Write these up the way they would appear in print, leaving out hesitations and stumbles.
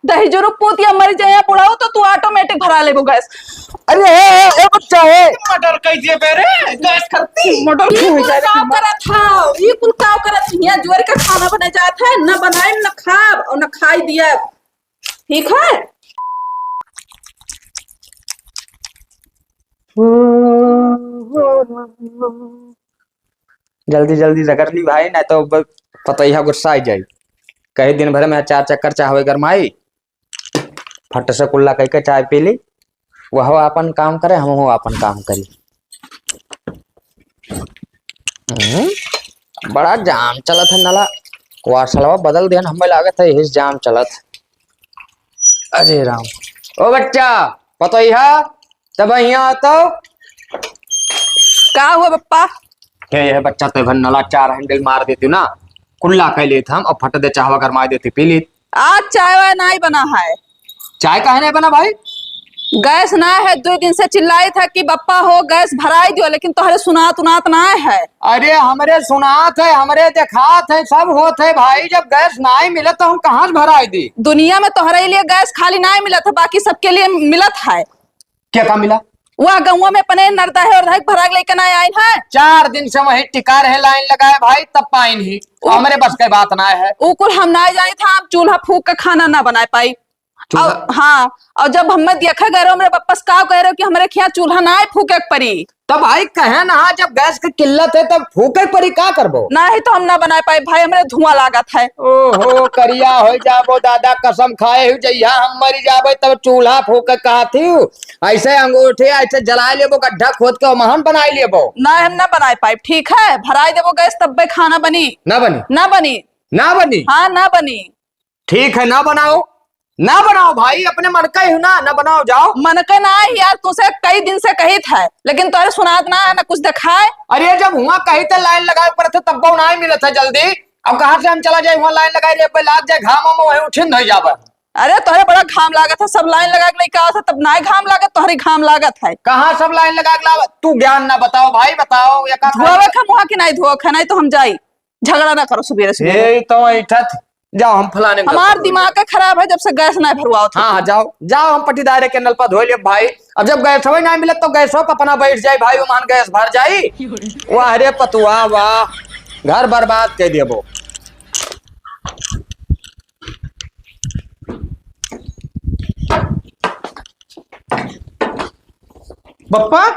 दही जरूर पूतिया मर जाए बुढ़ाओ तो तू ऑटोमेटिक भरा ले वो गैस। अरे ए बच्चा है मटर कैसे बेरे गैस करती मटर ये हो कुल जाए काव करत था, ये कुल काव करत थी। यहाँ जोर का खाना बना जाता है, न बनाए न खाब और न खाई दिया। ठीक है। जल्दी जल्दी रगड़ ली भाई, नहीं तो पतैया गुस्सा आ जाई। कई दिन भर में 4 चक्कर चाहवे गरमाई, फट से कुल्ला कह के चाय पी ली। वह अपन काम करे, हम हो अपन काम करी। बड़ा जाम चलत है नाला, वासलवा बदल देन हमें लागत है इस जाम चलत। अरे राम, ओ बच्चा पतैया तब यहाँ तो का हुआ पप्पा? क्या यह बच्चा तो भन नाला 4 हैंडल मार देती ना, कुल्ला कह लेते हम और फट दे चाहवा गरमाई देती पी ली। आज चाय वाय नहीं बना है। चाय काहे नहीं बना भाई? गैस ना है, 2 दिन से चिल्लाई था कि बप्पा हो गैस भराई दियो, लेकिन तोहरे सुनात उनात ना है। अरे हमरे सुनात है, हमरे देखात है, सब होत है भाई। जब गैस नहीं मिले तो हम कहाँ से भराई दी? दुनिया में तोहरे लिए गैस खाली नहीं मिला था, बाकी सबके लिए मिलत है। क्या काम मिला? वह गाँव में पने नरदा है और भराग लेकर ना आए है। 4 दिन से वही टिका रहे लाइन लगाए भाई, तब पाइन ही हमरे बस के बात ना है। उकुल हम ना जाने था, हम चूल्हा फूक का खाना ना बना पाई। और हाँ, और जब हमें देखा गए मेरे पप्पा का कह रहे हो कि हमारे यहाँ चूल्हा ना फूके पड़ी, तब भाई कहे ना जब गैस की किल्लत है तब फूके परी का करबो? ना ही तो हम ना बना पाए भाई, हमारे धुआं लागत है। ओहो करिया हो जाबो दादा, कसम खाए हो जइया हम मरी जाबे तब चूल्हा फूक कहा थी। ऐसे अंगूठे ऐसे जला लेबो, गड्ढा खोद के महन बनाई लेबो। ना हम ना बना पाए। ठीक है, भराई देवो गैस तब भी खाना बनी ना बनी? ना बनी। ना बनी? हाँ ना बनी। ठीक है ना बनाओ, ना बनाओ भाई, अपने मन का ही ना बनाओ जाओ। मन के ना है यार, तुझसे कई दिन से कही था, लेकिन तुझे सुनात ना है ना कुछ दिखाए। अरे जब हुआ कही तो लाइन लगाए पर थे तब वो नहीं मिले थे जल्दी। अब कहाँ से हम चला जाए वहाँ लाइन लगाए रे लाग जाए घाम में वही उठिन नहीं जाबे। अरे तोहरे बड़ा घाम लागत है, सब लाइन लगा के लेके आओ था तब ना घाम लागत, तोहरी घाम लागत है। कहाँ सब लाइन लगा के लावा? तू ज्ञान ना बताओ भाई, बताओ या धोवे खा मुहा की नहीं धोवे खा, नहीं तो हम जाई। झगड़ा ना करो सुबेरे सुबेरे। तो ऐठत जाओ, हम फलाने हमार दिमाग का खराब है जब से गैस नहीं भरवाओ था। हाँ जाओ जाओ, हम पटीदारे के नल पर धो लिए भाई। अब जब गैस हो नहीं मिले तो गैस हो अपना बैठ जाए भाई, वो मान गैस भर जाई। वाह रे पतुआ वाह, घर बर्बाद कर देबो। बप्पा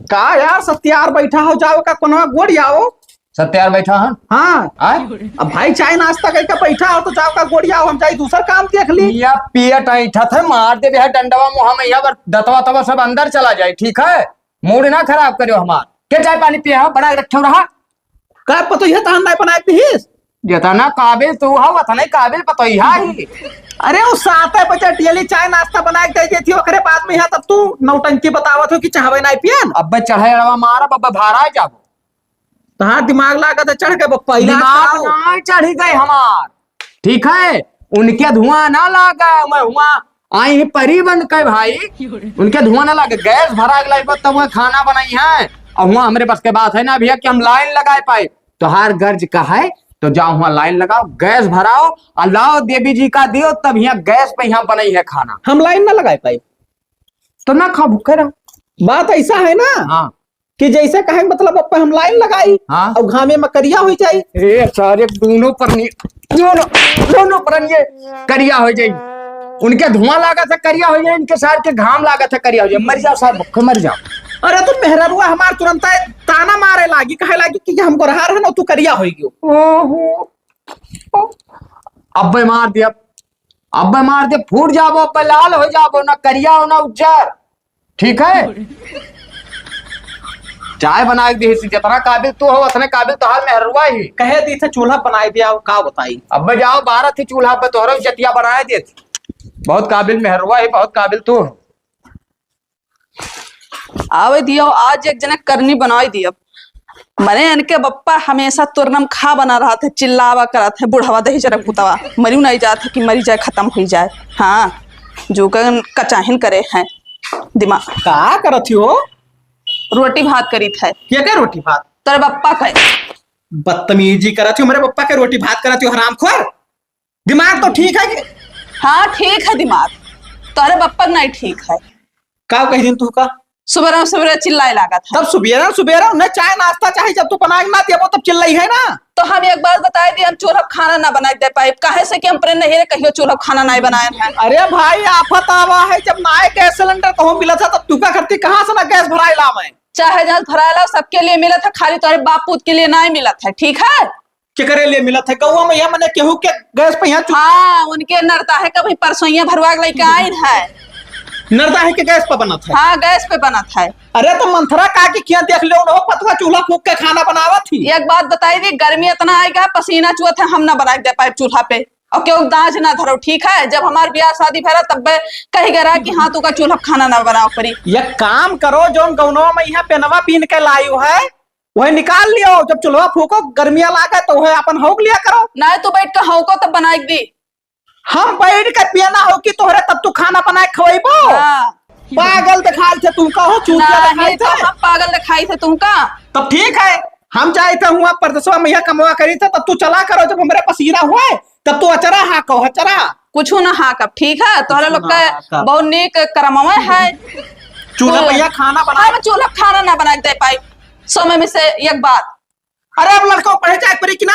का यार सत्यार बैठा हो जाओ का कोनो गोड़ आओ। सत्यार बैठा है? हाँ अब भाई चाय नाश्ता करके बैठा हो तो जाओ का गोड़िया हो, हम चाहे दूसरा काम देख ली। या पियट ऐठा थे मार दे है डंडवा मुहा में, यहाँ दतवा तवा सब अंदर चला जाए। ठीक है, मूड ना खराब करियो हमार। क्या चाय पानी पिया बना रखे रहा? का पतो ये तान नहीं बनाए पीस जितना काबिल तू हो उतना काबिल पतो ही। अरे वो 7 बजे डेली चाय नाश्ता बना के दे थी, ओकरे बाद में यहाँ तब तू नौटंकी बतावत हो कि चाहवे नहीं पियन। अब चढ़े रवा मारा बब्बा भारा जाबो। तहां दिमाग लागत चढ़ के बप्पा दिमाग नहीं चढ़ी गई हमार। ठीक है, उनके धुआं ना लागा, मैं हुआ आई ही परी बन के भाई, उनके धुआं ना लागे। गैस भरा गई तब वह खाना बनाई है, और वहाँ हमारे बस के बात है ना भैया कि हम लाइन लगाए पाए। तो हर गर्ज का है तो जाओ वहाँ लाइन लगाओ, गैस भराओ और लाओ देवी जी का दियो, तब यहाँ गैस पे यहाँ बनाई है खाना। हम लाइन ना लगाए पाए तो ना खा भूखे रहो। बात ऐसा है ना हाँ कि जैसे कहे मतलब अब हम लाइन लगाई हाँ, और घामे में करिया हो जाए। ए सारे दोनों पर दोनों पर ये करिया हो जाए। उनके धुआं लागा था करिया हो जाए, इनके सार के घाम लागा था करिया हो जाए। मर जाओ साहब, भूखे मर जाओ। अरे तू मेहररुआ हमार तुरंत ताना मारे लागी, कहे लागी कि हमको रहा है ना तू करिया हो गयो। ओहो अब मार दिया, अब मार दे, फूट जाबो, अब लाल हो जाबो, ना करिया हो ना उज्जर। ठीक है, चाय बना दी जितना काबिल तू हो उतने काबिल तो हाल मेहरुआ ही। कहे दी थे चूल्हा बनाए दिया, का बताई। अब जाओ 12 थी चूल्हा पे तोहरा जतिया बनाए दे। बहुत काबिल मेहरुआ ही, बहुत काबिल तू हो। आवे दियो आज एक जना करनी बनाई दियो। मरे इनके बप्पा हमेशा तुरनम खा बना रहा था, चिल्लावा करा था, बुढ़ावा दही जरा पुतवा मरी नहीं जाता कि मरी जाए खत्म हो जाए। हाँ जो कचाहिन करे हैं दिमाग। का करत हो? रोटी भात करी था। क्या रोटी भात? तेरे बप्पा का बदतमीजी करत हो, मेरे बप्पा के रोटी भात करत हो हरामखोर। दिमाग तो ठीक है कि हाँ ठीक है दिमाग, तोहरे बप्पा नहीं ठीक है। का कह दिन तू का सुबह सुबह चिल्लाए लगा था। तब सुबेरा उन्हें चाय नाश्ता चाहिए, जब तू बना के ना दिया वो तब चिल्लाई है ना। तो हम एक बार बताए दी हम चूल्हा खाना ना बना दे पाए, काहे से कि हम प्रेम नहीं कहियो चूल्हा खाना नहीं बनाए हैं। अरे भाई आफत आवा है, जब ना गैस सिलेंडर कहूँ मिला था तब तू क्या करती, कहाँ से ना गैस भराई ला मैं। चाहे जहां भराला सबके लिए मिला था, खाली तुम्हारे बाप पूत के लिए नहीं मिला था, ठीक है। केकरे लिए मिला था गौवा में, मैंने केहू के गैस पे यहाँ हाँ उनके नरता है कभी परसोइया भरवा के लेके आई है। नरदा है कि गैस पे बना था। हाँ गैस पे बना था। अरे तो मंथरा का की क्या देख लो ना, पतवा चूल्हा फूक के खाना बनावा थी। एक बात बताई दी, गर्मी इतना आएगा पसीना चुआ था, हम ना बना दे पाए चूल्हा पे, और क्यों दांज ना धरो, ठीक है। जब हमारे ब्याह शादी भरा तब कही गरा कि हाँ तू का चूल्हा खाना ना बनाओ परी। ये काम करो, जो गौनवा में यहाँ पेनवा पीन के लायु है वही निकाल लियो, जब चूल्हा फूको गर्मिया लागे तो वह अपन होक लिया करो। ना तो बैठ के हो को तब बनाई दी। हम बैठ के पियाना हो कि तोहरे तब तू खाना बनाए खवेबो। हाँ। पागल दिखाई थे तुम का हो, चूतिया दिखाई तो थे। हम पागल दिखाई थे तुमका। तब ठीक है, हम जाए थे हुआ परदेशवा में यहाँ कमवा करी थे, तब तू चला करो। जब हमारे पसीना हुआ तब तू अचरा हाँ कहो अचरा कुछ ना हाँ कब, ठीक है। तोहरे लोग का बहुत नेक करमवा है। चूल्हा पे यहाँ खाना बनाए। हम चूल्हा खाना ना बना दे पाई समय में से एक बात। अरे अब लड़कों पढ़े जाए परी कि ना,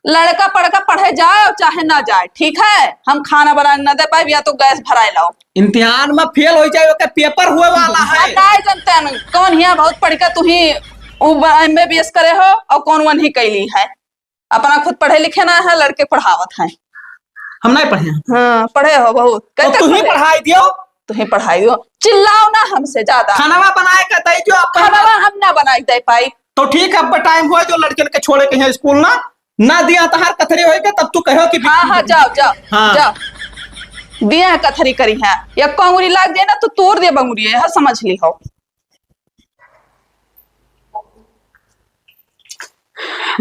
लड़का पढ़का पढ़े जाए और चाहे ना जाए, ठीक है। हम खाना बना न दे पाए, या तो गैस भराए लाओ। इम्तिहान में फेल हो जाए ओके पेपर हुए वाला है। नहीं जानते हैं कौन हिया बहुत पढ़ के तू ही MBBS करे हो और कौन वन ही कैली है। अपना खुद पढ़े लिखे ना है, लड़के पढ़ावत है। हम नहीं पढ़े हैं। हाँ पढ़े हो बहुत। तो तू ही पढ़ाई दियो, तू ही पढ़ाई दो, चिल्लाओ ना हमसे ज्यादा। खाना बनाए के दई जो खाना हम ना बनाई दे पाई। तो ठीक है, अब टाइम हुआ जो लड़के के छोड़े के हैं स्कूल ना दिया तो हर कथरी होएगा, तब तू कहो कि हाँ हाँ जाओ जाओ हाँ। जाओ दिया है कथरी करी है, या कंगुरी लाग दे ना तो तोड़ दे बंगुरी है, समझ ली हो।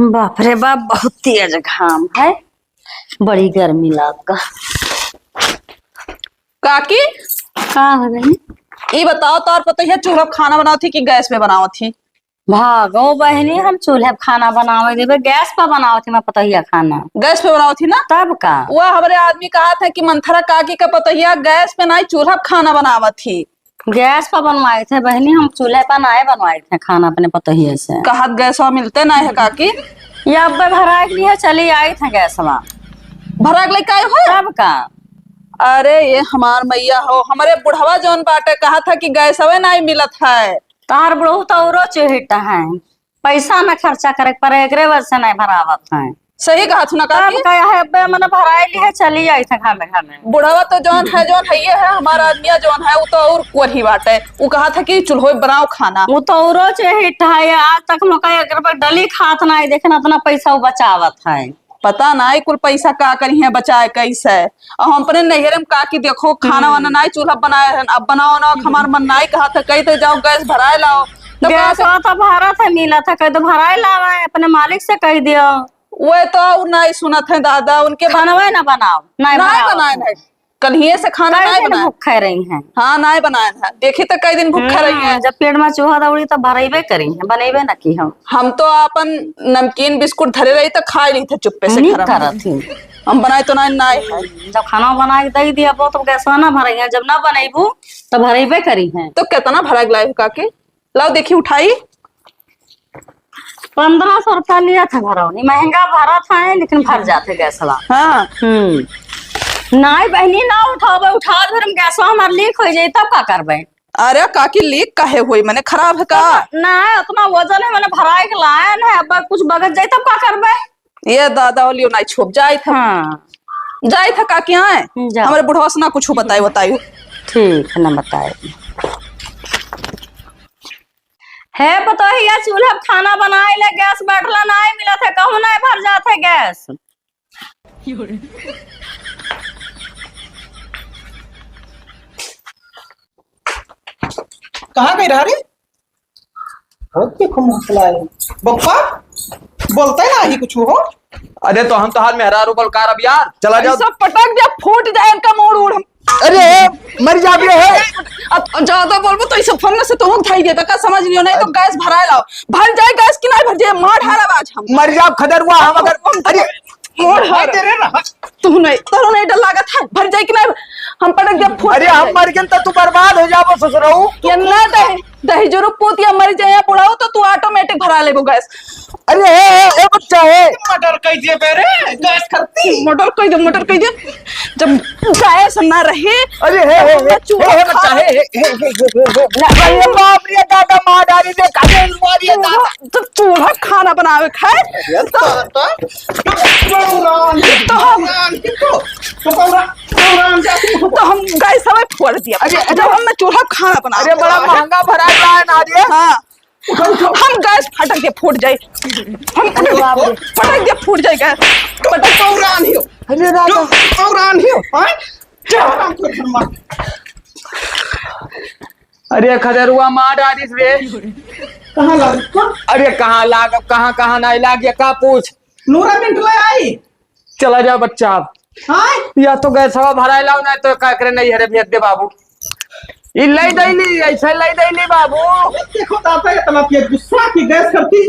बाप रे बाप, बहुत तेज घाम है, बड़ी गर्मी लगा। काकी का हो गई? ये बताओ तौर पर तो यह चूल्हा खाना बनाओ थी कि गैस पे बनाओ थी? भागो बहनी, हम चूल्हे पे खाना बनावे देवे, गैस पे बनाओ थी मैं पतहिया खाना। गैस पे बनाओ थी ना? तब का वह हमारे आदमी कहा था कि मंथरा काकी का पतहिया गैस पे नहीं चूल्हा पे खाना बनावा थी। गैस पे बनवाए थे बहनी, हम चूल्हे पे नहीं बनवाए थे खाना अपने पतहिया से। कहा गैस मिलते नहीं है काकी? ये अब भरा के लिए चली आई थे गैस भरा के लेके आए हो? तब का अरे ये हमार मैया हो, हमारे बुढ़वा जौन बाटे कहा था कि गैस नहीं मिलत है। तार बुढ़ऊ तो औरो चिहिट है, पैसा न खर्चा करे पर एकरे वजह से नहीं भरावत है। सही कहा थू ना तब काकी? का है अब मैंने भराई लिए चली आई थे खाने खाने। बुढ़वा तो जौन है ये है, हमारा आदमिया जौन है वो तो और कोई बाटे। वो कहा था कि चूल्हो बनाओ खाना। वो तो औरो चिहिट है, आज तक मौका अगर पर डली खात नहीं देखना इतना पैसा वो बचावत है। पता नहीं कुल पैसा का करी है बचाए कैसे। और हम अपने नैहरे में का कि देखो खाना वाना नहीं चूल्हा बनाए हैं, अब बनाओ ना। हमार मन नहीं कहा था, कही तो जाओ गैस भराए लाओ। तो गैस तो भरा था, मिला था, कह तो भराए लावा है, अपने मालिक से कह दियो। वो तो नहीं सुनत है दादा, उनके बनवे ना बनाओ, नहीं बनाए है। कल ही से खाना नहीं बनाए, भूखे रही है। हाँ नहीं बनाए है, देखी तो कई दिन भूखा रही है। जब पेट में चूहा दौड़ी तो भरेबे करी है, बनेबे ना की हम तो अपन नमकीन बिस्कुट धरे रही तो खा ली थे चुप्पे से। नहीं करत थी हम बनाए तो नहीं है। जब खाना बना के दे दिया वो तो गैस ना भरे है, जब ना बनेबू तो भरेबे करी है। तो कितना भरा लाई काके? लाओ देखी उठाई। 1500 रुपया लिया था भरौनी, महंगा भरा था लेकिन भर जाते गैसवा। हाँ नहीं बहनी ना उठावे, उठा फिर हम गैसवा हमार लीक हो जाये तब का करबे? अरे काकी लीक काहे हुई, मैंने खराब है का? ना उतना वजन है, मैंने भराए के लायन है, अब कुछ बगत जाये तब का करबे? ये दादा वाली नहीं छुप जाए था। हाँ जाए था काकी आए हमारे बुढ़वा से ना कुछ बताइयो। ठीक है ना बताए है पता है या चूल्हा खाना बनाए ले गैस बैठला नहीं मिला था, कहूँ नहीं भर जाते गैस। कहाँ गई रहा रे? बप्पा बोलते ना ही कुछ हो। अरे तो हम तो हाल में हरा रूबल कार अब यार चला जाओ। सब पटक जा, फूट जाए इनका मोड़ उड़। अरे मर जा भी है। ज्यादा बोलबो तो इस फन से तुम उठाई देता का समझ लियो, नहीं तो गैस भराए लाओ। भर जाए गैस की नहीं भर जाए मार ढाला बाज हम। मर जा खदर हुआ हम अगर। अरे मोड़ तेरे तू नहीं तोरो नहीं डर लागत है भर जाए कि नहीं हम पटक जब फूट अरे हम मर गए तो तू बर्बाद हो जाबो ससुरऊ। ये ना दही जरूर पूतिया मर जाए बुढ़ाओ तो तू ऑटोमेटिक भरा लेबो गैस। अरे ए बच्चा है मटर कैसे बेरे गैस करती मोटर कह दे जब गैस ना रहे। अरे हे बच्चा है अरे बाप रे दादा मार डाली दे काहे मारिए दादा। जब चूल्हा खाना बनावे खाए तो हम गैस सब फोड़ दिया। अरे जब हमने चूल्हा खाना बना अरे बड़ा महंगा भरा है नारियल। हाँ हम गैस फटक के फूट जाए हम फटक के फूट जाए गैस पटक कौरान हियो अरे दादा कौरान हियो हैं क्या काम कर फरमा अरे खदरुआ मार डाली रे। कहां लग अरे कहाँ लाग कहाँ नहीं लाग ये का पूछ। नूरा मिनट ले आई चला जा बच्चा अब हां या तो गैस हवा भराए लाओ ना तो का करे नहीं हरे भेज दे बाबू ई लई दैली ऐसे लई दैली बाबू। देखो दादा इतना ये गुस्सा की गैस करती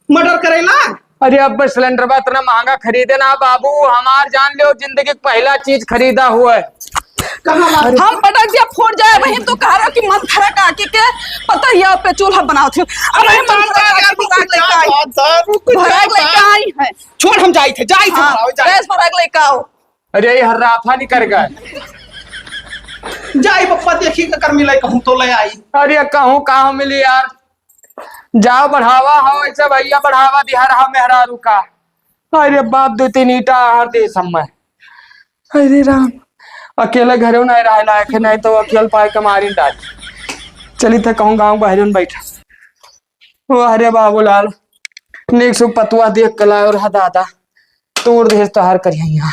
मर्डर करेला। अरे अब सिलेंडर बा इतना महंगा खरीदे ना बाबू हमार जान लो जिंदगी का पहला चीज खरीदा हुआ है। कहां लग हम पटक दिया फूट जाए वही तो कह रहा कि मन खरा काके के पता ये पे चूल्हा बनाओ थे। अरे मन भराग लेके आई है छोड़ हम जाई थे गैस भराग लेके आओ। अरे ये हर्राफा नहीं कर गए जाई पप्पा देखी का कर मिले कहूं तो ले आई। अरे कहूँ कहाँ मिली यार जाओ बढ़ावा हो ऐसे भैया बढ़ावा दिहा रहा मेहरारू का। अरे बाप 2-3 ईटा हर दे समय। अरे राम अकेले घरे नहीं रह लायक नहीं तो अकेले पाए के मारी डाल चली थे कहूँ गाँव बहरे बैठा वो अरे बाबूलाल नेक सु पतुआ देख के लाए और दादा तोड़ दे तो हार करिए यहाँ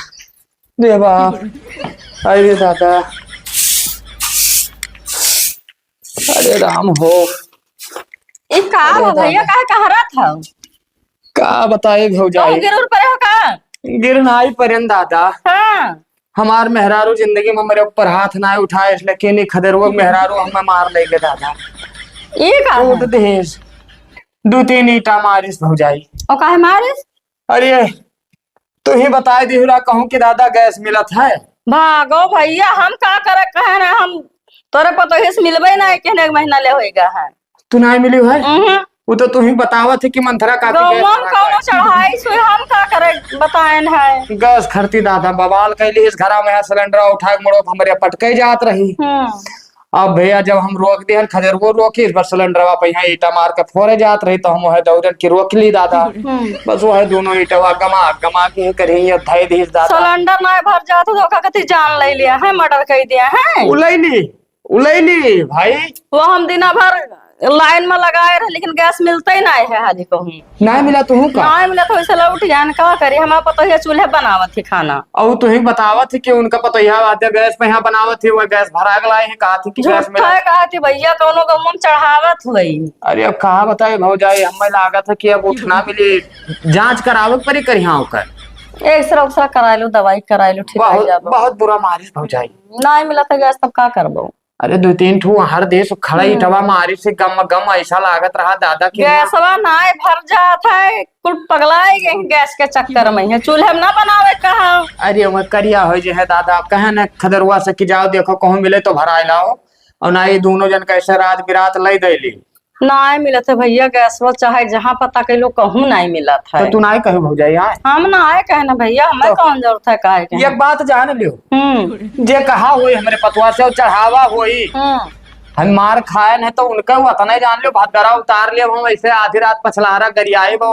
रे बाप। अरे दादा अरे राम हो ये का हो भैया काहे कह रहा था का बताए हो जाए गिरउर परे हो का गिरनाई परन दादा। हाँ हमार मेहरारू जिंदगी में मेरे ऊपर हाथ ना उठाए इसलिए के नहीं खदेरुआ मेहरारू हमें मार लेगे दादा। ये का है? टूट देश 2-3 ईटा मारिस हो जाई। और काहे मारिस अरे तू ही बताए दिहुरा कहूँ कि दादा गैस मिलत है। भागो भैया हम का करे कहे ना हम तोरे पर तो हिस मिलबे ना कहने एक महीना ले होएगा है। तू नहीं मिली है वो तो तू ही बतावा थे कि मंथरा का गौमम कौनो चढ़ाई सो हम का करे बताएन है। गैस खरती दादा बवाल कैली इस घरा में सिलेंडर उठा के मोड़ो हमारे पटके जात रही। अब भैया जब हम रोक दिया खदेर वो रोकी इस बार सिलेंडर पे यहाँ ईटा मार के फोड़े जात रही तो हम वह दौड़न की रोक ली दादा। बस वो है दोनों ईटवा गमा के करी धाई दी दादा। सिलेंडर ना भर जात तो का कति जान ले लिया है मर्डर कर दिया है। उलैली भाई वो हम दिना भर लाइन में लगाए रहे लेकिन गैस मिलता ही नहीं है हाजी कहूँ नहीं मिला तू का नहीं मिला तो इसे लौट जान का करी हमारा पता है चूल्हे बनावत थी खाना और तू ही बतावत थी कि उनका पता यहाँ आते गैस पे यहाँ बनावत थी वो गैस भरा गलाए हैं कहा थी कि गैस में कहा थी भैया कौनो गमम चढ़ावत हुई। अरे अब कहा बताए भौजाई हमें लागत है कि अब उठना मिली जांच करावत परी करी हाँ कर एक्सरा उक्सरा करा लो दवाई करा लो ठीक है बहुत बुरा मारिस भौजाई नहीं मिला था गैस तब का करबो। अरे 2-3 ठू हर देश खड़ा ईटवा मारी से गम ऐसा लागत रहा दादा की गैसवा नाय भर जात है कुल पगलाए गए गैस के चक्कर में चूल्हे में ना बनावे कहा। अरे वो करिया हो जे है दादा कहे न खदरुआ से कि जाओ देखो कहूँ मिले तो भराए लाओ और ना ये दोनों जन कैसे रात बिरात लई दैली नहीं मिला था भैया गैसवा चाहे जहाँ पता कैलो कहूँ नहीं मिला था। तो तू ना कहे भौजाई यार हम ना आए कहना भैया हमें कौन जरूरत है कहे के एक बात जान लियो जे कहा हुई हमारे पतवा से चढ़ावा हुई हम मार खाए न तो उनका हुआ था नहीं जान लियो भादरा उतार लियो हम ऐसे आधी रात पछलारा गरियाए वो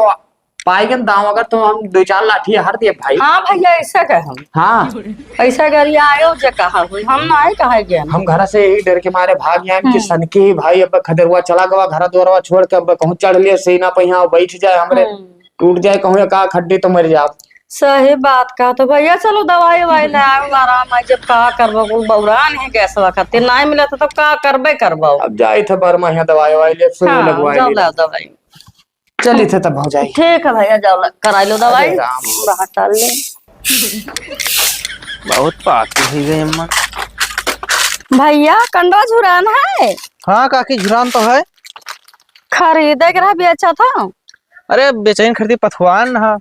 पाएंगे दाम अगर तो हम 2-4 लाठी हर दिए भाई। हाँ भैया ऐसा कह हाँ ऐसा गरिया आयो जे कहा हुई हम ना आए कहे गए हम घर से यही डर के मारे भाग गए कि सनकी भाई अब खदरुआ चला गवा घर द्वारा छोड़ के अब कहूँ चढ़ लिए सीना पे यहाँ बैठ जाए हमरे टूट जाए कहूँ का खड्डे तो मर जाओ। सही बात कहा तो भैया चलो दवाई ववाई ले आओ आराम है जब का करबो बौरान है गैस वक्त नहीं मिला तो तब का करबे करबो। अब जाए थे बर्मा यहाँ दवाई ववाई ले सुई लगवाई दवाई चली थे तब हो जाए। ठीक है भैया जाओ करा लो दवाई टाल ले बहुत पाकी ही गई अम्मा। भैया कंडा झुरान है। हाँ काकी झुरान तो है खरीदे के रहा भी अच्छा था। अरे बेचैन खरीदी पथवान है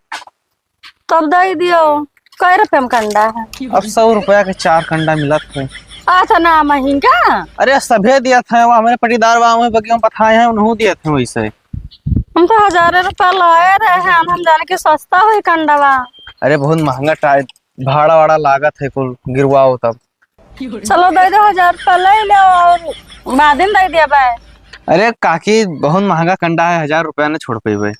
तब दे दियो कै रुपये में कंडा है? अब 100 रुपया के 4 कंडा मिलत थे। अच्छा ना महंगा। अरे सभे दिया था, वो हमारे पटीदार वहाँ बगियों पथाए हैं उन्होंने दिए थे वैसे। हम तो 1000 रुपया लाए रहे हैं, हम जाने के सस्ता हुई कंडवा। अरे बहुत महंगा भाड़ा वाड़ा लागत है, कुल गिरवाओ तब। चलो दे दो 1000 रुपया ले लो और बाद में दे दिया भाई। अरे काकी बहुत महंगा कंडा है, 1000 रुपया न छोड़ पेबे।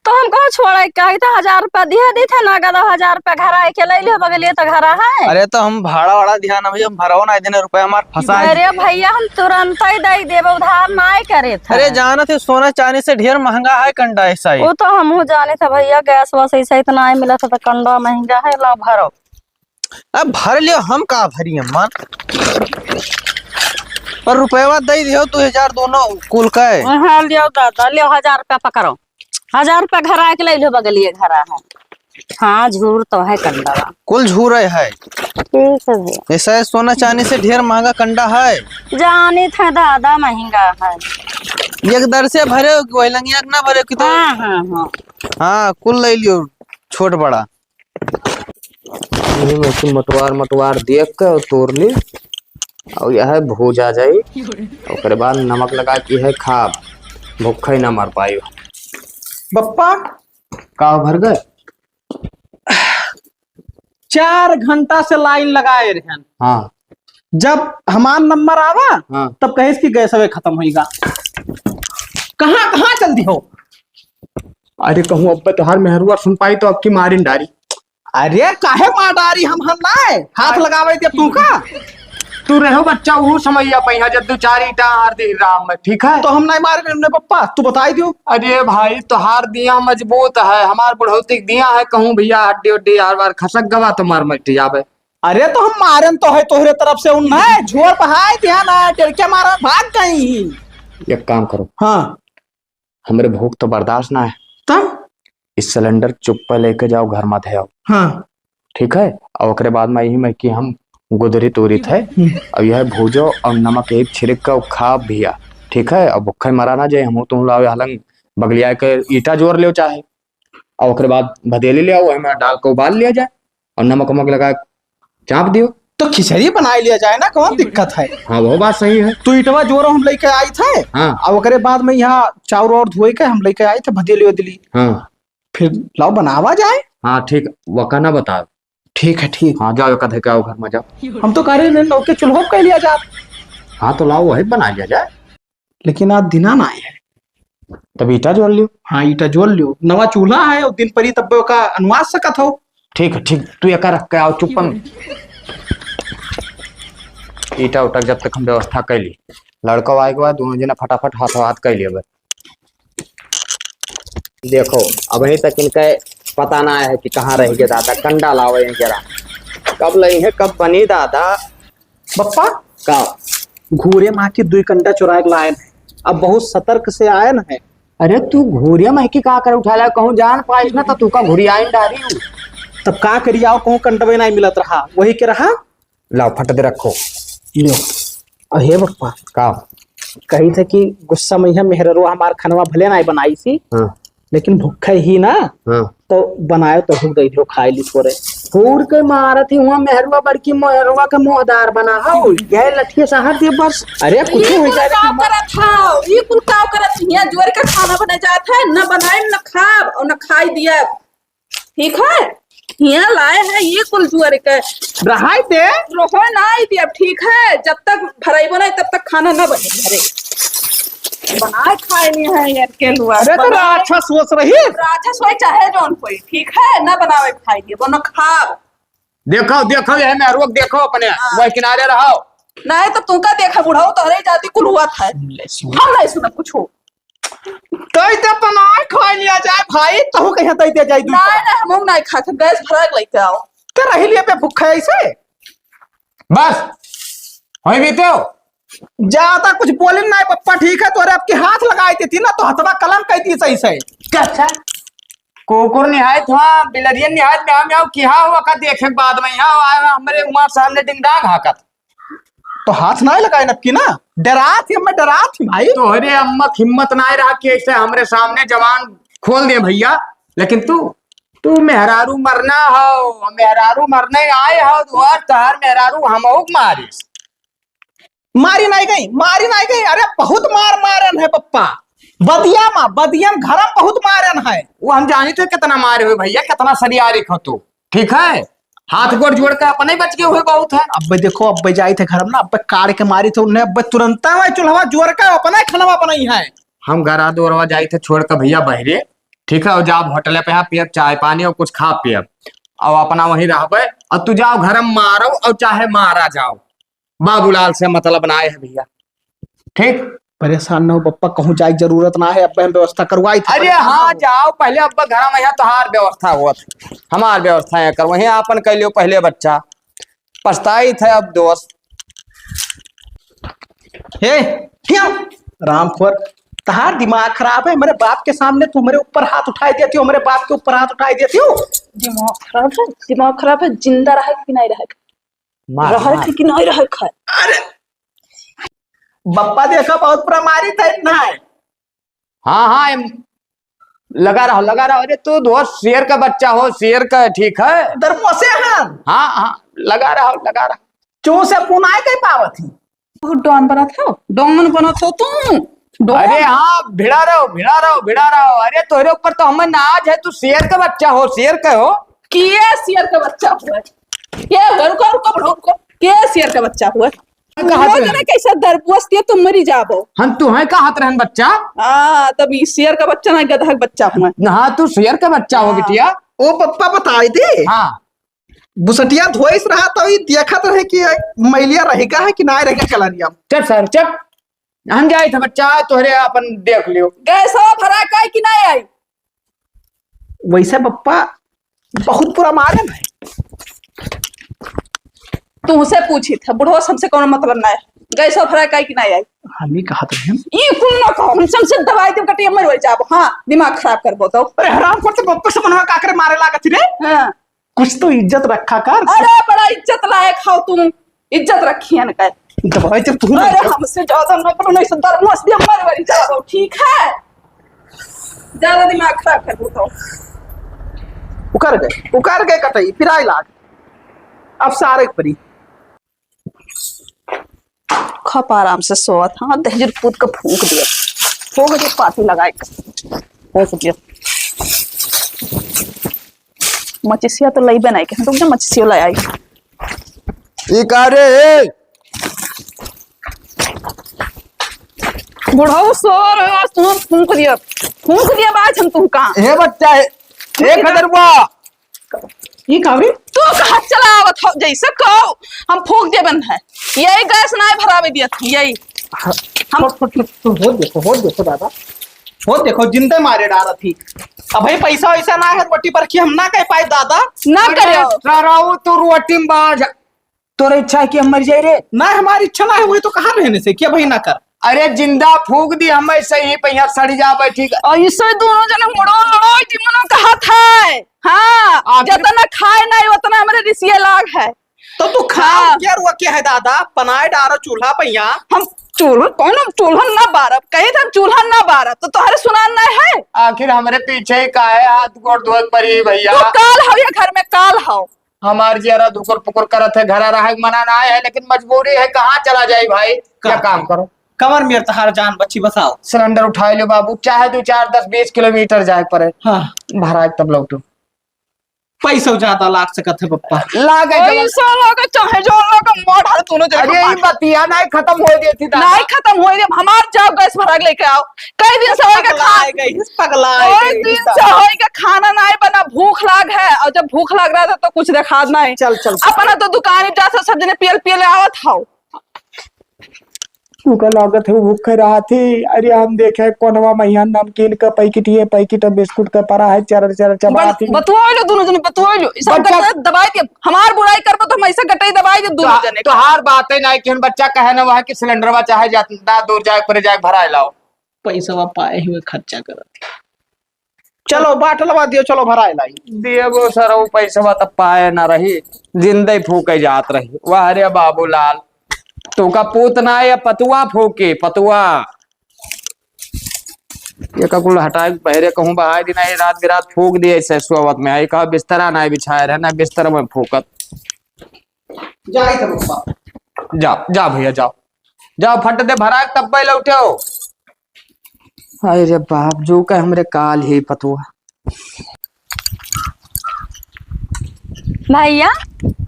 तो हमको छोड़ा कही था 1000 रुपया दिया दी थे ना, 1000 रुपया घर आए के ले लियो बगलिए तो घर है। अरे तो हम भाड़ा वाड़ा दिया ना भैया, हम भरवा ना देने रुपया हमार फंसा। अरे भैया हम तुरंत ही दे देब, उधार ना करे थे। अरे जाना थे सोना चांदी से ढेर महंगा है कंडा ऐसा ही। वो तो हम जाने थे भैया, गैस वैस ऐसा इतना ही मिला था तो कंडा महंगा है, ला भरो। अब भर लियो, हम कहा भरी अम्मा। पर रुपया दे दियो 2000 दोनों कुल का है। हाँ लियो दादा, लियो 1000 रुपया पकड़ो, 1000 रुपया घर आके ले लो बगलिए घर है। हाँ झूर तो है कंडा, कुल झूर है। ठीक है भैया। ऐसा है सोना चांदी से ढेर महंगा कंडा है। जाने थे दादा महंगा है। एक दर से भरे वही लंगिया ना भरे कि तो। हाँ हाँ हाँ हाँ कुल ले लियो छोट बड़ा। मटवार देख के तोड़ ली और यह भूज आ जाये, उसके बाद नमक लगा के है खा, भूखा ही ना मर पाई। बप्पा का भर गए? 4 घंटा से लाइन लगाए रहे। हाँ जब हमार नंबर आवा हाँ तब कहे कि गैस अवे खत्म होगा। कहाँ कहाँ चल दी हो? अरे कहूँ अब तुहार मेहरुआ सुन पाई तो अब की मारी डारी। अरे काहे माडारी, हम नाए हाथ लगावे थे तू का। तू रहो बच्चा वो समैया पहिया जब 2-4 ईटा हार दे राम में, ठीक है तो हम नहीं मारे हमने पप्पा, तू बताई दियो। अरे भाई तुहार दिया मजबूत है, हमार बुढ़ौती दिया है, कहूँ भैया हड्डी उड्डी हर बार खसक गवा तो मार मट जावे। अरे तो हम मारन तो है तोहरे तरफ से उन है झोर पहाड़ ध्यान है टेड़के मारा भाग गई। एक काम करो, हाँ हमरे भूख तो बर्दाश्त ना है, तब इस सिलेंडर चुप्पा लेके जाओ घर मत है, हाँ ठीक है। और ओकरे बाद में यही में कि हम गुदरी तोरी थे और यह भूजो और नमक एक छिड़क का खा भैया, ठीक है। और भूखे मरा ना जाए, हम तुम लाओ हलंग बगलिया के ईटा जोर ले चाहे, और ओकरे बाद भदेली ले आओ, हमें डाल के उबाल लिया जाए और नमक वमक लगा चाप दियो तो खिचड़ी बना लिया जाए ना, कौन दिक्कत है। हाँ वो बात सही है। तू इटवा जोर हम लेके आई थे, हाँ और ओकरे बाद में यहाँ चाउर और धोए के हम लेके आए थे भदेली वदेली, हाँ फिर लाओ बनावा जाए। हाँ ठीक, वका ना बताओ। ठीक है ठीक। हाँ जाओ कथे के आओ घर में जाओ। हम तो कह रहे लौके चूल्हो कह लिया जाए। हाँ तो लाओ वही बना लिया जाए, लेकिन आज दिना ना है, तब ईटा जोड़ लियो। हाँ ईटा जोड़ लियो, नवा चूल्हा है और दिन परी तब का अनुवाद सकत हो। ठीक है ठीक, तू एक रख के आओ चुप्पन ईटा उटा जब तक हम व्यवस्था कर ली, लड़का आए के बाद दोनों जना फटाफट हाथों हाथ कर लिए। देखो अभी तक इनका पता ना है कि कहाँ रहेंगे दादा, कंडा लावे जरा, कब लई है कब बनी दादा। बप्पा का घूरे माँ की 2 कंडा चुराए लाए हैं, अब बहुत सतर्क से आए न है। अरे तू घूरिया महकी का कर उठा ला, कहूँ जान पाइस ना तो तू का घुरी आई डारी हूँ। तब का करिए आओ, कहूँ कंडवे नहीं मिलत रहा, वही के रहा। लाओ फट दे रखो। लो अहे बप्पा का कही थे कि गुस्सा में मेहरवा हमार खनवा भले नहीं बनाई थी, हाँ लेकिन भूखा ही ना, हाँ तो बनाए तो हुक दे दियो खाई ली थोड़े। फूर के मारत ही हुआ मेहरवा बड़की मेहरवा का मुहदार बना हो यह लठिया सहार दे बस। अरे कुछ ये हो कुल जाए काव करत हाव, ये कुल काव करत हिया जोर का खाना बना जात है, न बनाए न खाब और न खाई दिया, ठीक है। हिया लाए हैं ये कुल जुअर के रहाई दे रोहो ना आई दिया, ठीक है। जब तक भराइबो नहीं तब तक खाना न बने घरे, बनाए खाए नहीं है यार के लुआ। अरे तो अच्छा सोच रही। अच्छा सोई चाहे जौन कोई, ठीक है, न बनावे खाई दिए वो न खाब। देखो देखो यह मेहरवा देखो अपने वह किनारे रहो। नहीं तो तुमका देखा बुढ़ाओ तोहरे जाति कुल हुआ था, हम नहीं सुना कुछ हो। तई ते बनाए खाई लिया जाए भाई, तो कहीं तई दे जाई दूर। नहीं हम नहीं खा के गैस भरा के लेते आओ। ते रही लिए पे भूखा ऐसे बस वही बीते हो। ज्यादा कुछ बोले नहीं पप्पा, ठीक है। तोरे आपके हाथ लगाई थी ना तो हथवा कलम कहती सही सही। अच्छा कुकुर निहायत हुआ बिलरियन निहायत म्याऊ म्याऊ किहा हुआ का देखे बाद में यहाँ आया हमरे उमार सामने डिंगडांग हाकत, तो हाथ ना लगाए नपकी ना, डरा थी मैं, डरा थी भाई। तोहरे अम्मक हिम्मत ना रहा कि ऐसे हमरे सामने जवान खोल दे भैया, लेकिन तू तू मेहरारू मरना हो, मेहरारू मरने आए हो द्वार तार मेहरारू हम मारिस। मारी नहीं गई अरे बहुत मार मारन है पप्पा। बदियन घर में बहुत मारन है। वो हम जानी थे कितना मारे हुए भैया, कितना सरियारिक हो तू, ठीक है। हाथ गोड़ जोड़ के अपने बच गए हुए बहुत है। अब देखो अब जाई थे घर में ना, अब कार के मारी थे उन्हें, अब तुरंत चूल्हा जोड़ के अपना खाना बनाई है। हम घर दोरवा जाई थे छोड़ के भैया बहरे, ठीक है। और जाओ होटल पे यहाँ पियब चाय पानी और कुछ खा पियब और अपना वहीं रहबे। और तू जाओ घर में मारो और चाहे मारा जाओ, बाबूलाल से मतलब ना है भैया, ठीक। परेशान न हो पप्पा, कहूँ जाए जरूरत ना है, अब हम व्यवस्था करवाई थी। अरे हाँ जाओ पहले, अब घर में यहाँ तोहार व्यवस्था हुआ था, हमार व्यवस्था है कर वहीं अपन कर लियो पहले। बच्चा पछताई थे अब दोस्त। हे क्यों रामखोर, तहार दिमाग खराब है। मेरे बाप के सामने तू मेरे ऊपर हाथ उठाई देती हो, मेरे बाप के ऊपर हाथ उठाई देती हो। दिमाग खराब है। जिंदा रहे कि नहीं रहे, रहे कि नहीं रहे खाए। अरे बप्पा देखो बहुत प्रमाणित है ना। हाँ हाँ लगा रहो। अरे तू दोस्त शेर का बच्चा हो, शेर का, ठीक है। दरपोसे हम हाँ हाँ लगा रहो। चू से पुनाए कहीं पावत थी। डॉन बना था, डॉन बना था तू। अरे हाँ भिड़ा रहो। अरे तोहरे ऊपर तो हमें नाज है, तू शेर का बच्चा हो, शेर का हो। किए शेर का बच्चा हुआ? रुको के शेर का बच्चा हुआ? कैसा दरपोस दिया तुम मरी जाबो। हम तुम्हें का हाथ रहन बच्चा। तब शेर का बच्चा नहीं, गधा का बच्चा हुआ। हाँ तू शेर का बच्चा हो बिटिया। ओ पप्पा बताए दे। हाँ बुसटिया धोइस रहा तो ये देखत रहे कि मैलिया रहेगा है कि ना रहेगा। चला लिया चल सर चल, हम जाए थे बच्चा तोहरे अपन देख लियो। गैस भरा का कि नहीं आई? वैसे पप्पा बहुत पूरा मारन है। तुमसे पूछी था बुढ़ो, हमसे कौन मतलब ना है। गैस भरा का कि नहीं आई? हम ही कहा थे ये कुल ना कहो, हम से दवाई दे कटिया मर हो जाबो। हाँ दिमाग खराब करबो तो। अरे हराम करते पप्पा से मनवा का करे मारे लागत रे। हाँ कुछ तो इज्जत रखा कर। अरे बड़ा इज्जत लायक हो तुम, इज्जत रखी है ना। दवाई जब तू अरे हमसे ज्यादा न करो, नहीं सुनता मस्त दिया मर वरी जाओ, ठीक है। ज्यादा दिमाग खराब कर दो। उकार गए कटई फिर आई लाग। अब सारे परी खप आराम से सोआ था, दहजर कूद का फूंक दिया पार्टी लगाए फूंक दिया। मचिसिया तो लई बनाई के तुम मचिसिया लाई आई। बुढ़ाऊ सोर तुम फूंक दिया बाज हम तुम कहाँ। हे बच्चा है एक हजार ये कावरी तू कहाँ चलावत हो जैसे कहो हम फूंक दे बन है। यही गैस ना भरावे दिया था यही हम हो देखो दादा, हो देखो जिंदे मारे डारा थी। अब भाई पैसा वैसा ना है रोटी पर कि हम ना कह पाए दादा। ना करो तो रोटी में बाज तोरा इच्छा है कि हम मर जाए रे। ना हमारी इच्छा ना है, वही तो कहाँ रहने से क्या भाई ना कर। अरे जिंदा फूक दी हम ऐसे ही पहिया सड़ी जा बैठी। और इससे दोनों जने लड़ो जिमनो कहा था। हाँ जितना खाए नहीं उतना हमारे रिसिया लाग है। तो तू खा क्या रुआ क्या है दादा, बनाए डारो चूल्हा पहिया। हम चूल्हा ना बारब कहे थे, चूल्हा ना बारब तो तुम्हारे सुनान नहीं है। आखिर हमारे पीछे का है हाथ गोड़ धोत परी भैया। तो काल हो या घर में काल हो। हमारे जरा दुकुर पुकुर करत है, घर रहा मना ना है लेकिन मजबूरी है, कहाँ चला जाए भाई। क्या काम करो कमर में तहार जान बच्ची बसाओ। सिलेंडर उठाए लो बाबू, चाहे 2 4 10 20 किलोमीटर जाए पड़े। हाँ भरा तब लौटो। पैसा ज्यादा लाग सकत है पप्पा। पैसा लागे चाहे जो लागे मोड़ हर दोनों जने। अरे ये बतिया नहीं खत्म हो गई थी दादा। नहीं खत्म हो रही, हमार जाओ गैस भरा के लेके आओ। कई दिन से होएगा खाना नहीं बना, भूख लाग है। और जब भूख लग रहा था तो कुछ देखा नहीं। चल अपना तो दुकान जा सब जने पियल आवत हो। का लागत है वो भूख रहा थी। अरे हम देखे कोनवा महिया नमकीन का पैकेट, ये पैकेट बिस्कुट का पड़ा है चर चबाती। बतवाई लो दोनों जने, बतवाई लो दवाई दे। हमार बुराई करबो तो हम ऐसा गटई दवाई दे दोनों जने। तो हर बात है ना कि बच्चा कहे ना वह कि सिलेंडर चाहे जाता दूर जाए पर जाए भरा लाओ। पैसा पाए हुए खर्चा कर। चलो बाट लगा दियो, चलो भरा लाई दियो सर। वो पैसा तो पाए ना रही, जिंदे फूके जात रही। वाह रे बाबूलाल, तो का पूत ना या पतुआ फूके पतुआ। ये कुल हटा के पहरे कहूँ बहाय दिन ये रात के रात फूक दिए ऐसे सोवत में आई कहा बिस्तरा ना बिछाए रहे ना बिस्तर में फूकत। जाई तो पप्पा जाओ जाओ भैया जाओ जाओ फट दे भरा तब पे लौटे हो। अरे बाप जो का हमरे काल ही पतुआ। भैया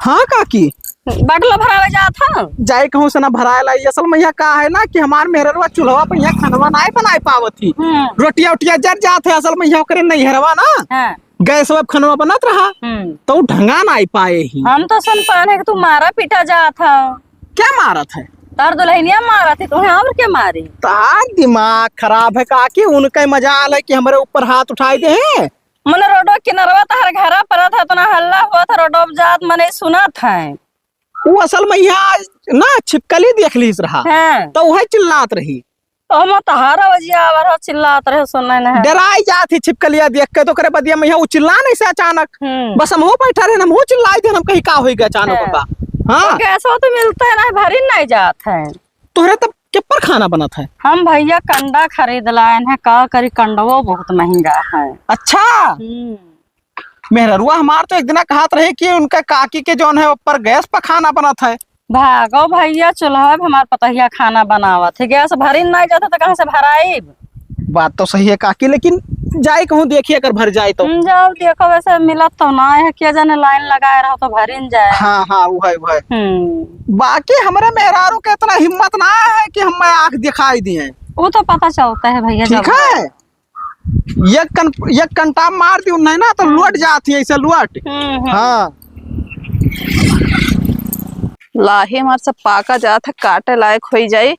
हाँ काकी बटला भरावे जात ह जाए कहूँ से ना भराए लाई असल में यहाँ का है ना कि हमार मेहरवा चूल्हा पर यहाँ खानवा नहीं बनाए पावत थी। रोटिया उटिया जर जात है असल में यहाँ करे नहीं हरवा ना हाँ। गैस वब खानवा बनत रहा तो वो ढंगा नहीं पाए ही। हम तो सुन पान है कि तू मारा पीटा जात ह। क्या मारत है? तार दुल्हनिया मारा थी तुम्हें और क्या मारी? तार दिमाग खराब है काकी उनका मजा आला कि हमारे ऊपर हाथ उठाए दे हैं। मने रोडो किनारवा तहर घरा पर था तो ना हल्ला हुआ था रोडो जात मने सुना था। वो असल में यहाँ ना छिपकली देख ली रहा हाँ। तो वह चिल्लात रही तो हम तहारा वजिया आवर चिल्लात रहे सुनने न। डराई जाती छिपकलिया देख के तो करे बदिया में वो चिल्ला नहीं से अचानक बस हम हो बैठा रहे हम हो चिल्लाई थे हम कहीं का हो गया अचानक का। हाँ कैसा तो मिलता है ना भरी नहीं जात है। तोहरे तब के पर खाना बना था? हम भैया कंडा खरीद लाए हैं का करी कंडवो बहुत महंगा है। अच्छा मेहरुआ हमार तो एक दिन कहत रहे कि उनका काकी के जौन है ऊपर गैस पर खाना बना था। भागो भैया चूल्हा हमार पतहिया खाना बनावत है गैस भरी नहीं जाता तो कहाँ से भराई। बात तो सही है काकी लेकिन जाए कहूँ देखिए अगर भर जाए तो जाओ देखो वैसे मिलत तो ना है क्या जाने लाइन लगाए रहो तो भरी न जाए। हाँ हाँ वो है बाकी हमारे मेहरारू के इतना हिम्मत ना है कि हम आँख दिखाई दिए। वो तो पता चलता है भैया। ठीक है एक कंटा मार दी नहीं ना तो लौट जाती है ऐसे लौट। हाँ लाही हमारे सब पाका जात है काटे लायक हो जाये।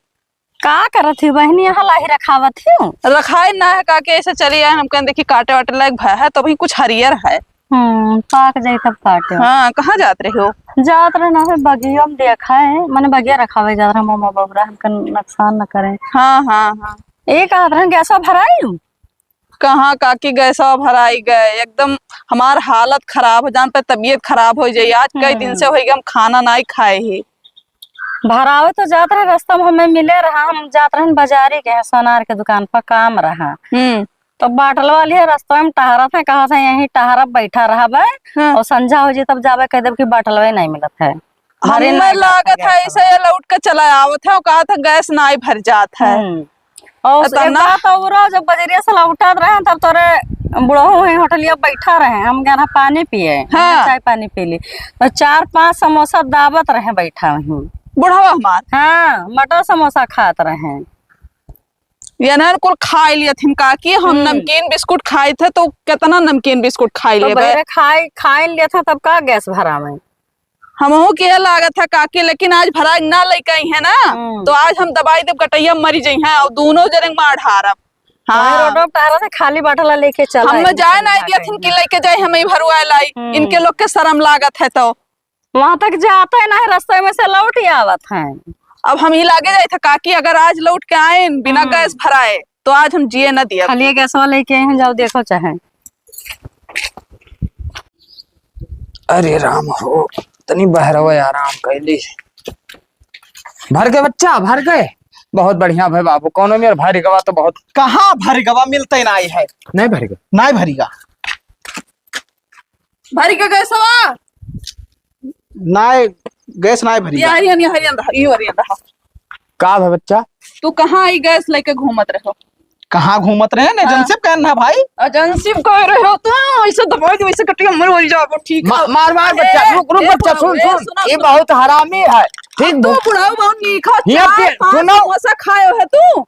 का करत थी बहनी यहाँ लाही रखावत थी? रखाए ना है काके ऐसे चली आए हम कहते देखिए काटे वाटे लायक भय है तो भी कुछ हरियर है। पाक जाये तब काटे। हाँ कहाँ जात रहे हो? जात रहे ना बगिया में देखा है मैंने बगिया रखावे जात रहा मामा बबरा हमका नुकसान न करे। हाँ हाँ हाँ एक आध रहा गैसा भराई कहाँ काकी गैसा भराई गए एकदम हमार हालत खराब हो जान पे तबीयत खराब हो जाये। आज कई दिन से हो गया हम खाना नहीं खाए ही। भरावे तो जात रहे रास्ता में हमें मिले रहा हम जात रहे बाजारी के सोनार के दुकान पर काम रहा तो बाटल वाली है रास्ता में टहरा था कहा था यही टहरा बैठा रहा और संझा हो जाए तब जावे कह दे की बाटलवा नहीं मिलत है। हमें लागत है ऐसे लौट के चला आवत है कहा था गैस ना भर जात है। और जब बजरिया से लौटा रहे तब तोरे बुढ़ो होटलिया बैठा रहे हम गया पानी पिए। हाँ। चाय पानी पी ली और 4-5 समोसा दावत रहे बैठा वहीं बुढ़ावा हमार। हाँ मटर समोसा खात रहे कुल खाई लिया थी काकी हम नमकीन बिस्कुट खाए थे तो कितना नमकीन बिस्कुट खाई ले खाई लिया था तब का गैस भरा में हमहू के लागत है काकी लेकिन आज भरा ना लेके आई है ना तो आज हम दवाई देव कटैया मरी जाइ हैं और दोनों जरंग में ढारब। हाँ रोड टारा से खाली बाटला लेके चला हम जाए ना दिया थी कि लेके जाए हमें भरुआ लाई इनके लोग के शर्म लागत है तो वहां तक जाता है ना रास्ते में से लौट ही आवत है। अब हम ही लागे जाए थे काकी अगर आज लौट के आए बिना गैस भराए तो आज हम जिए न दिया। खाली गैस लेके आए हैं जाओ देखो चाहे। अरे राम हो तनी बहरवा आराम कैली भर गए बच्चा भर गए बहुत बढ़िया भाई बाबू कौन मेरे भर गवा तो बहुत कहाँ भर गवा मिलते नहीं है। नहीं भरेगा नहीं भरीगा भरी का गैस नहीं गैस नहीं भरीगा। हरियन रहा का भाई बच्चा तू कहाँ आई गैस लेके घूमत रहो? कहाँ घूमत रहे ने एजेंसी कहना भाई एजेंसी कह रहे हो तो ऐसे दबाई वैसे कटिया मर हो जाओ। ठीक है मार मार बच्चा रुक रुक बच्चा सुन सुन ये बहुत हरामी है। ठीक तू बुढ़ाओ बहुत नहीं खा सुनो समोसा खाए है तू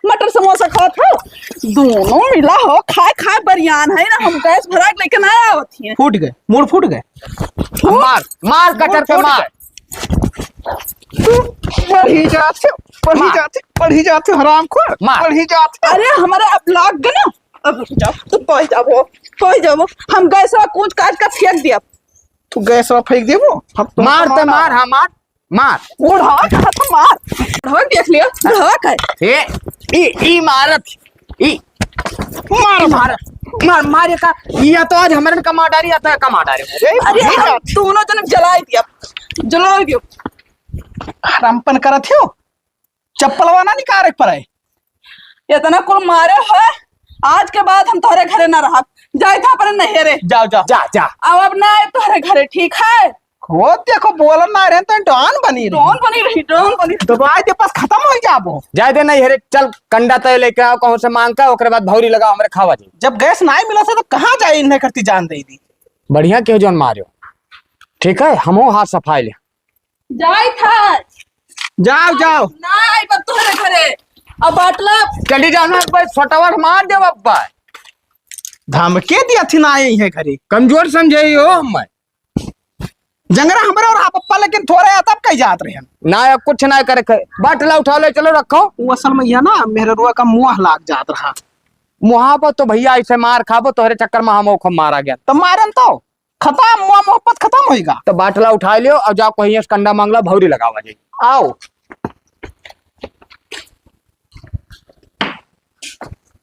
मटर समोसा खात हो दोनों मिला हो खाए खाए बरियान है ना हम गैस भरा लेके ना आवत है। फूट गए मुड़ फूट गए मार मार कटर पे मार पढ़ ही जाते हराम खोर पढ़ ही जाते। अरे हमारे अब लाग गए ना अब जाओ तू पहुंच जाओ हम गैस कूच काट का फेंक दिया। तू गैस फेंक देबो मार ते मार हाँ मार मार बुढ़ावा कहा था मार बुढ़ावा देख लिया बुढ़ावा का ई मारत ई मार मार मार मार का ये तो आज हमारे कमाडारी आता है कमाडारी। अरे दोनों जन जला दिया हरामपन करत हो चप्पल वाला निकाल पर है इतना कुल मारे है, आज के बाद हम तोहरे घरे न रहा। जाए था अपने नहेरे। जाओ जाओ जा जा। अब ना आए तोहरे घरे, ठीक है? हो देखो बोलन ना रहे तो डॉन बनी डॉन बनी रही, डॉन बनी रही। तो आज के पास खत्म हो जाबो। जाए दे नहीं हेरे, चल कंडा तय लेके आओ कहूं से मांग का, ओकरे बाद भौरी लगाओ हमरे खावा जी। जब गैस नहीं मिला से तो कहाँ जाए इन्हें करती जान दे दी। बढ़िया क्यों जौन मारियो, ठीक है हमो हाथ सफाई ले। जाए था जाओ जाओ। ना आए बस तोहरे घरे। अब बाटला चली जाना भाई, फटाफट मार दे बप्पा। धमके दिया थी ना आए हैं घरे। कमजोर समझे हो हम जंगरा हमारे और आप पप्पा, लेकिन थोड़े तब कहीं जात रहे हैं ना, कुछ ना करे बाटला उठा ले, चलो रखो। वो असल में यह ना मेरे रुआ का मुंह लाग जात रहा। मुहाबत तो भैया ऐसे मार खाबो, तोहरे चक्कर में हम मारा गया। तो मारन तो खत्म, मुआ मोहब्बत खत्म होएगा। तो बाटला उठा लियो और जाओ कहीं कंडा मांगला, भौरी लगावा जी। आओ।